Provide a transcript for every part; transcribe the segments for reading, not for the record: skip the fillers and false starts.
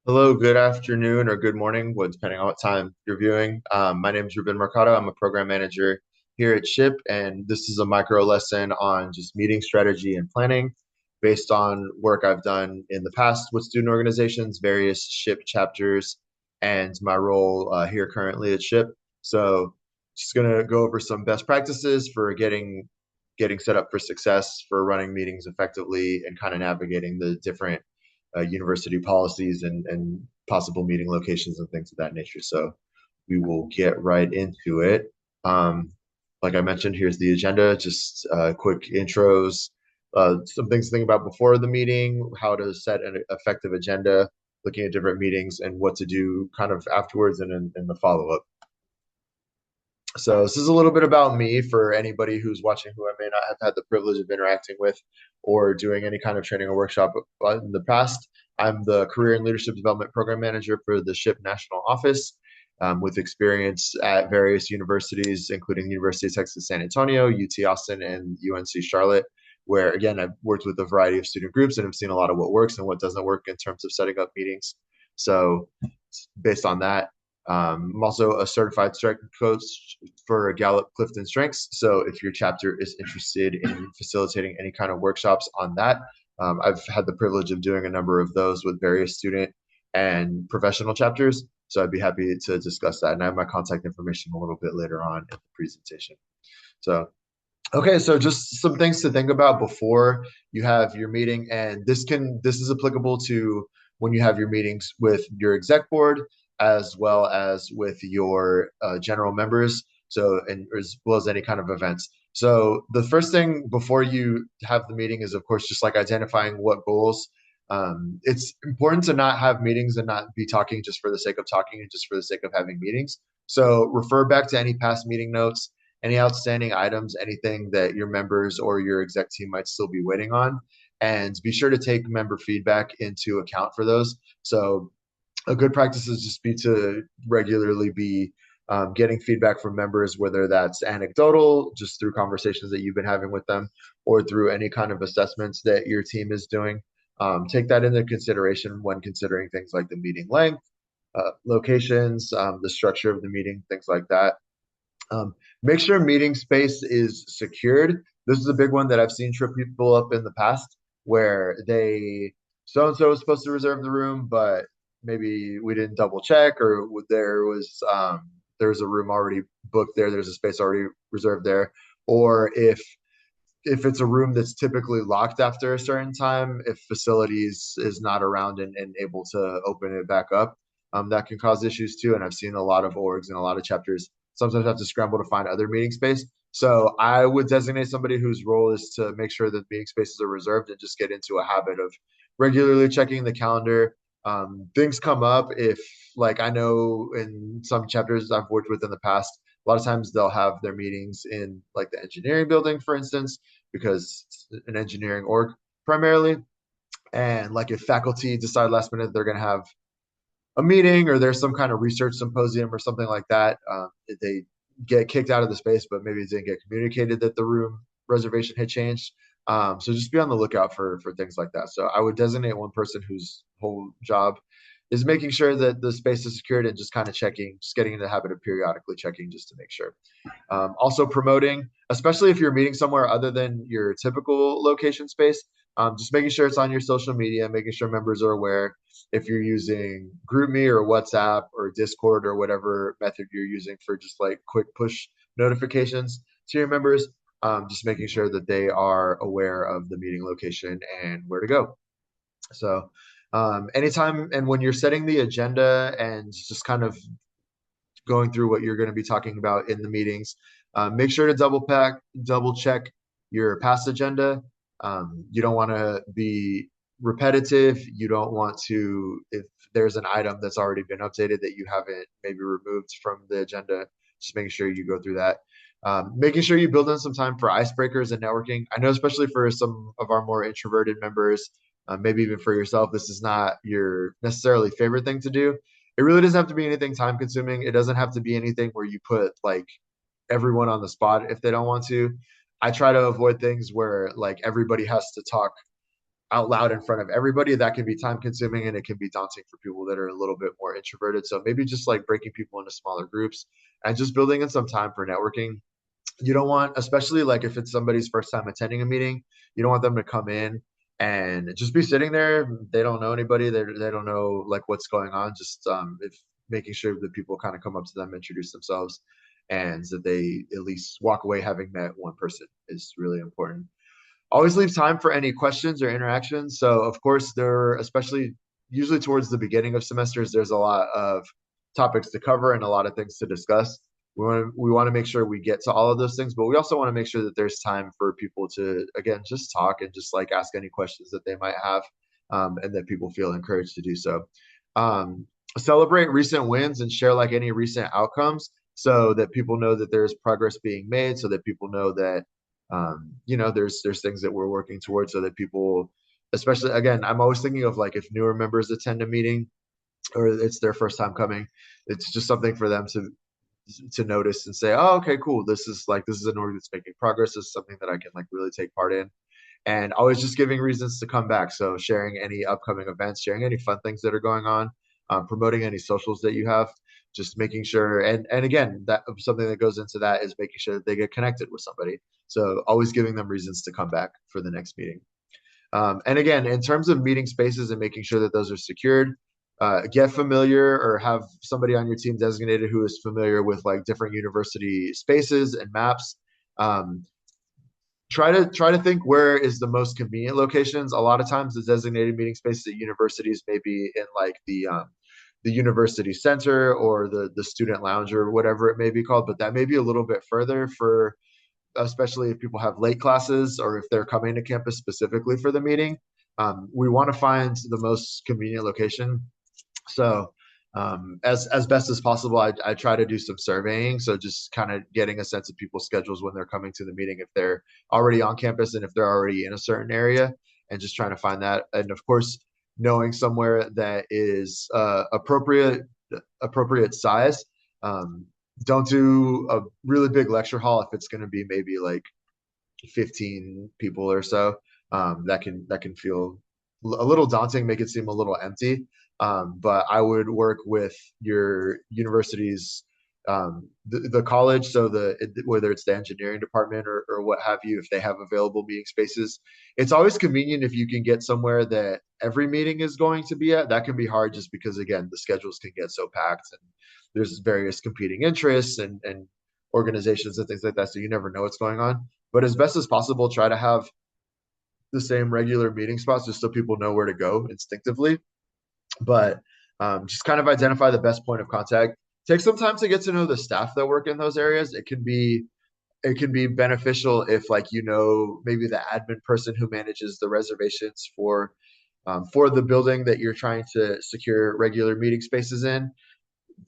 Hello, good afternoon or good morning, depending on what time you're viewing. My name is Ruben Mercado. I'm a program manager here at SHIP, and this is a micro lesson on just meeting strategy and planning based on work I've done in the past with student organizations, various SHIP chapters, and my role here currently at SHIP. So, just gonna go over some best practices for getting set up for success, for running meetings effectively, and kind of navigating the different university policies and possible meeting locations and things of that nature. So we will get right into it. Um, like I mentioned, here's the agenda, just quick intros, some things to think about before the meeting, how to set an effective agenda, looking at different meetings and what to do kind of afterwards and in the follow-up. So this is a little bit about me for anybody who's watching who I may not have had the privilege of interacting with or doing any kind of training or workshop in the past. I'm the Career and Leadership Development Program Manager for the SHIP National Office, with experience at various universities, including the University of Texas San Antonio, UT Austin, and UNC Charlotte, where again, I've worked with a variety of student groups and have seen a lot of what works and what doesn't work in terms of setting up meetings. So based on that, I'm also a certified strength coach for Gallup Clifton Strengths. So if your chapter is interested in facilitating any kind of workshops on that, I've had the privilege of doing a number of those with various student and professional chapters. So I'd be happy to discuss that. And I have my contact information a little bit later on in the presentation. So, okay, so just some things to think about before you have your meeting. And this is applicable to when you have your meetings with your exec board as well as with your general members. So, and as well as any kind of events. So the first thing before you have the meeting is, of course, just like identifying what goals. It's important to not have meetings and not be talking just for the sake of talking and just for the sake of having meetings. So refer back to any past meeting notes, any outstanding items, anything that your members or your exec team might still be waiting on. And be sure to take member feedback into account for those. So a good practice is just be to regularly be getting feedback from members, whether that's anecdotal, just through conversations that you've been having with them, or through any kind of assessments that your team is doing. Take that into consideration when considering things like the meeting length, locations, the structure of the meeting, things like that. Make sure meeting space is secured. This is a big one that I've seen trip people up in the past where they so and so was supposed to reserve the room, but maybe we didn't double check, or there was a room already booked there. There's a space already reserved there, or if it's a room that's typically locked after a certain time, if facilities is not around and able to open it back up, that can cause issues too. And I've seen a lot of orgs and a lot of chapters sometimes have to scramble to find other meeting space. So I would designate somebody whose role is to make sure that meeting spaces are reserved and just get into a habit of regularly checking the calendar. Things come up if, like, I know in some chapters I've worked with in the past, a lot of times they'll have their meetings in like the engineering building, for instance, because it's an engineering org primarily. And like if faculty decide last minute they're going to have a meeting or there's some kind of research symposium or something like that, they get kicked out of the space, but maybe it didn't get communicated that the room reservation had changed. So just be on the lookout for things like that. So I would designate one person whose whole job is making sure that the space is secured and just kind of checking, just getting in the habit of periodically checking just to make sure. Also promoting, especially if you're meeting somewhere other than your typical location space, just making sure it's on your social media, making sure members are aware. If you're using GroupMe or WhatsApp or Discord or whatever method you're using for just like quick push notifications to your members, just making sure that they are aware of the meeting location and where to go. So anytime and when you're setting the agenda and just kind of going through what you're going to be talking about in the meetings. Make sure to double check your past agenda. You don't want to be repetitive. You don't want to, if there's an item that's already been updated that you haven't maybe removed from the agenda, just making sure you go through that. Making sure you build in some time for icebreakers and networking. I know, especially for some of our more introverted members, maybe even for yourself, this is not your necessarily favorite thing to do. It really doesn't have to be anything time consuming. It doesn't have to be anything where you put like everyone on the spot if they don't want to. I try to avoid things where like everybody has to talk out loud in front of everybody, that can be time consuming and it can be daunting for people that are a little bit more introverted. So maybe just like breaking people into smaller groups and just building in some time for networking. You don't want, especially like if it's somebody's first time attending a meeting, you don't want them to come in and just be sitting there. They don't know anybody. They don't know like what's going on. Just if making sure that people kind of come up to them, introduce themselves, and that they at least walk away having met one person is really important. Always leave time for any questions or interactions. So of course there, especially usually towards the beginning of semesters, there's a lot of topics to cover and a lot of things to discuss. We want to make sure we get to all of those things, but we also want to make sure that there's time for people to again just talk and just like ask any questions that they might have, and that people feel encouraged to do so. Um, Celebrate recent wins and share like any recent outcomes so that people know that there's progress being made, so that people know that there's things that we're working towards, so that people, especially again, I'm always thinking of like if newer members attend a meeting or it's their first time coming, it's just something for them to notice and say, oh, okay, cool. This is an org that's making progress. This is something that I can like really take part in. And always just giving reasons to come back. So sharing any upcoming events, sharing any fun things that are going on, promoting any socials that you have, just making sure. And again, that something that goes into that is making sure that they get connected with somebody. So always giving them reasons to come back for the next meeting. And again, in terms of meeting spaces and making sure that those are secured, get familiar or have somebody on your team designated who is familiar with like different university spaces and maps. Um, try to think where is the most convenient locations. A lot of times, the designated meeting spaces at universities may be in like the university center or the student lounge or whatever it may be called, but that may be a little bit further for especially if people have late classes or if they're coming to campus specifically for the meeting. We want to find the most convenient location. So as best as possible, I try to do some surveying. So just kind of getting a sense of people's schedules when they're coming to the meeting, if they're already on campus and if they're already in a certain area, and just trying to find that. And of course, knowing somewhere that is appropriate size. Um, don't do a really big lecture hall if it's going to be maybe like 15 people or so. That can feel a little daunting, make it seem a little empty. But I would work with your university's the college, so whether it's the engineering department or what have you, if they have available meeting spaces. It's always convenient if you can get somewhere that every meeting is going to be at. That can be hard just because again the schedules can get so packed and there's various competing interests and organizations and things like that, so you never know what's going on. But as best as possible, try to have the same regular meeting spots just so people know where to go instinctively. But just kind of identify the best point of contact. Take some time to get to know the staff that work in those areas. It can be beneficial if like maybe the admin person who manages the reservations for the building that you're trying to secure regular meeting spaces in.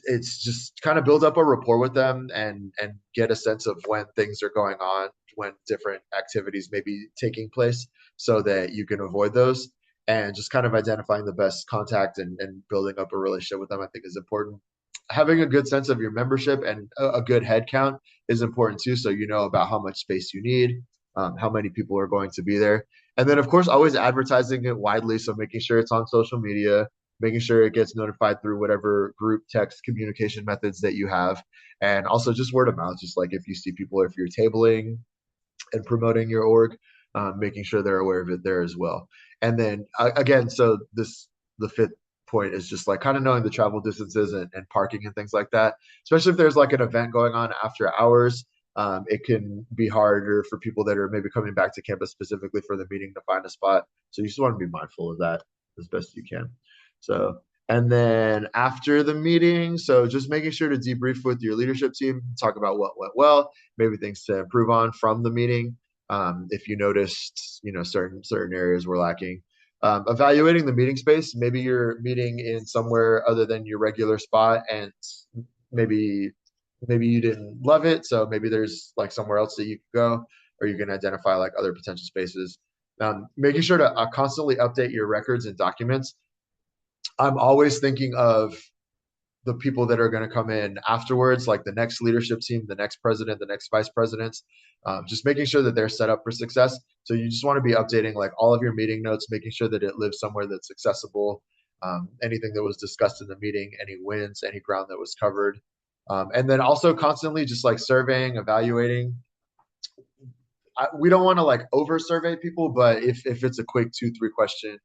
It's just kind of build up a rapport with them and get a sense of when things are going on, when different activities may be taking place, so that you can avoid those. And just kind of identifying the best contact and building up a relationship with them, I think, is important. Having a good sense of your membership and a good head count is important too, so you know about how much space you need, how many people are going to be there. And then of course always advertising it widely, so making sure it's on social media, making sure it gets notified through whatever group text communication methods that you have. And also just word of mouth, just like if you see people, if you're tabling and promoting your org, making sure they're aware of it there as well. And then again, so the fifth point is just like kind of knowing the travel distances and parking and things like that, especially if there's like an event going on after hours. It can be harder for people that are maybe coming back to campus specifically for the meeting to find a spot. So you just want to be mindful of that as best you can. So, and then after the meeting, so just making sure to debrief with your leadership team, talk about what went well, maybe things to improve on from the meeting. If you noticed, certain areas were lacking. Evaluating the meeting space, maybe you're meeting in somewhere other than your regular spot, and maybe you didn't love it, so maybe there's like somewhere else that you could go, or you can identify like other potential spaces. Making sure to constantly update your records and documents. I'm always thinking of the people that are going to come in afterwards, like the next leadership team, the next president, the next vice presidents, just making sure that they're set up for success. So you just want to be updating like all of your meeting notes, making sure that it lives somewhere that's accessible. Anything that was discussed in the meeting, any wins, any ground that was covered. And then also constantly just like surveying, evaluating. We don't want to like over survey people, but if it's a quick 2, 3 question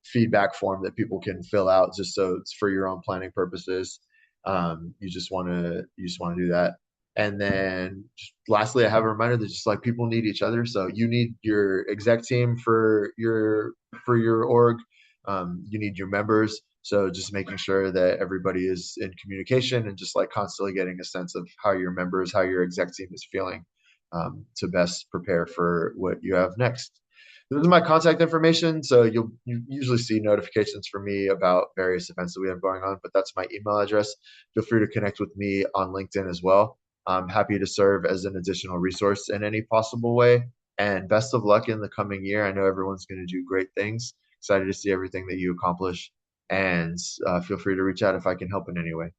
feedback form that people can fill out just so it's for your own planning purposes. You just want to do that. And then just lastly, I have a reminder that just like people need each other. So you need your exec team for your org. You need your members. So just making sure that everybody is in communication and just like constantly getting a sense of how your members, how your exec team is feeling, to best prepare for what you have next. This is my contact information, so you usually see notifications from me about various events that we have going on, but that's my email address. Feel free to connect with me on LinkedIn as well. I'm happy to serve as an additional resource in any possible way. And best of luck in the coming year. I know everyone's going to do great things. Excited to see everything that you accomplish. And feel free to reach out if I can help in any way.